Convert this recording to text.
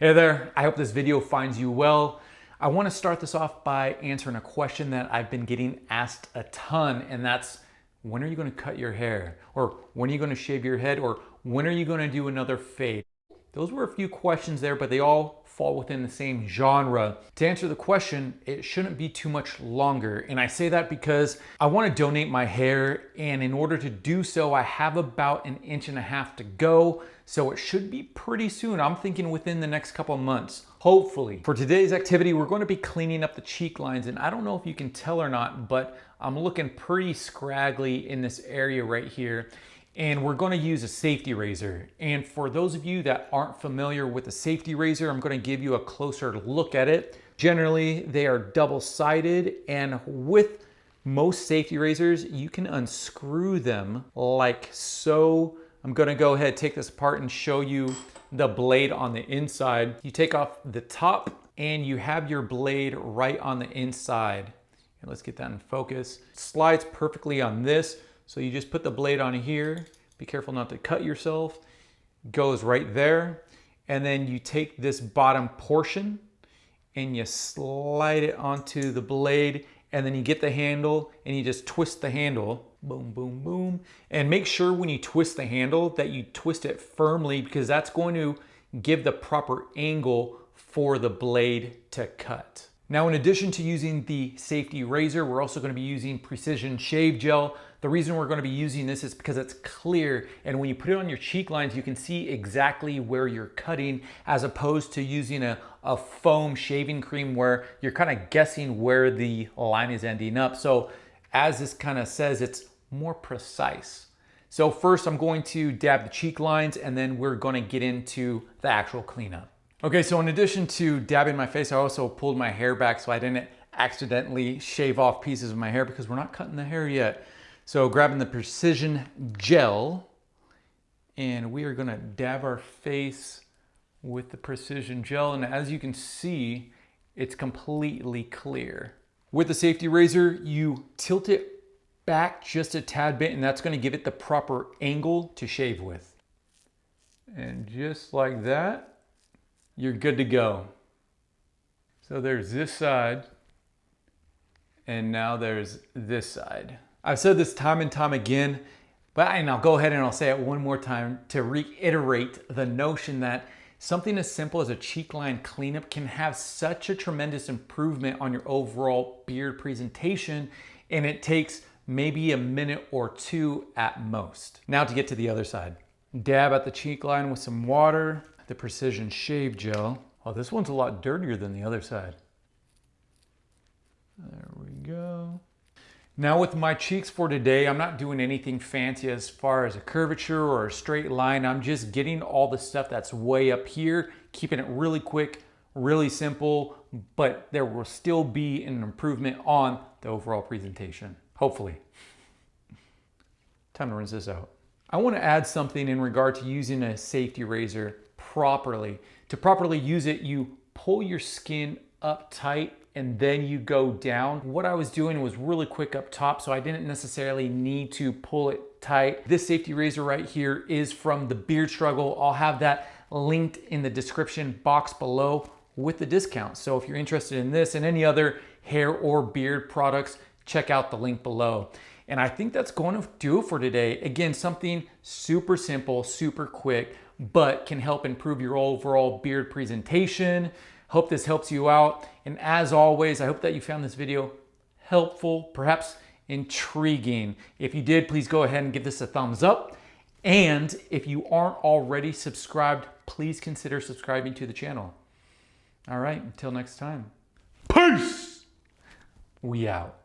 Hey there, I hope this video finds you well. I want to start this off by answering a question that I've been getting asked a ton, and that's when are you going to cut your hair? Or when are you going to shave your head? Or when are you going to do another fade? Those were a few questions there, but they all fall within the same genre. To answer the question, it shouldn't be too much longer. And I say that because I want to donate my hair, and in order to do so, I have about 1.5 inches to go. So it should be pretty soon. I'm thinking within the next couple of months, hopefully. For today's activity, we're going to be cleaning up the cheek lines. And I don't know if you can tell or not, but I'm looking pretty scraggly in this area right here. And we're going to use a safety razor. And for those of you that aren't familiar with a safety razor, I'm going to give you a closer look at it. Generally, they are double-sided, and with most safety razors, you can unscrew them like so. I'm going to go ahead, take this apart and show you the blade on the inside. You take off the top and you have your blade right on the inside. And let's get that in focus. It slides perfectly on this. So you just put the blade on here. Be careful not to cut yourself. Goes right there. And then you take this bottom portion and you slide it onto the blade, and then you get the handle and you just twist the handle. Boom, boom, boom. And make sure when you twist the handle that you twist it firmly, because that's going to give the proper angle for the blade to cut. Now, in addition to using the safety razor, we're also going to be using precision shave gel. The reason we're going to be using this is because it's clear, and when you put it on your cheek lines, you can see exactly where you're cutting, as opposed to using a foam shaving cream where you're kind of guessing where the line is ending up. So as this kind of says, it's more precise. So first I'm going to dab the cheek lines, and then we're going to get into the actual cleanup. Okay, so in addition to dabbing my face, I also pulled my hair back so I didn't accidentally shave off pieces of my hair, because we're not cutting the hair yet. So grabbing the precision gel, and we are gonna dab our face with the precision gel. And as you can see, it's completely clear. With the safety razor, you tilt it back just a tad bit, and that's gonna give it the proper angle to shave with. And just like that, you're good to go. So there's this side, and now there's this side. I've said this time and time again, but I'll go ahead and I'll say it one more time to reiterate the notion that something as simple as a cheek line cleanup can have such a tremendous improvement on your overall beard presentation, and it takes maybe a minute or two at most. Now to get to the other side. Dab at the cheek line with some water, the precision shave gel. Oh, this one's a lot dirtier than the other side. There we go. Now with my cheeks for today, I'm not doing anything fancy as far as a curvature or a straight line. I'm just getting all the stuff that's way up here, keeping it really quick, really simple, but there will still be an improvement on the overall presentation, hopefully. Time to rinse this out. I want to add something in regard to using a safety razor properly. To properly use it, you pull your skin up tight and then you go down. What I was doing was really quick up top, so I didn't necessarily need to pull it tight. This safety razor right here is from the Beard Struggle. I'll have that linked in the description box below with the discount. So if you're interested in this and any other hair or beard products, check out the link below. And I think that's going to do it for today. Again, something super simple, super quick, but can help improve your overall beard presentation. Hope this helps you out. And as always, I hope that you found this video helpful, perhaps intriguing. If you did, please go ahead and give this a thumbs up. And if you aren't already subscribed, please consider subscribing to the channel. All right, until next time. Peace! We out.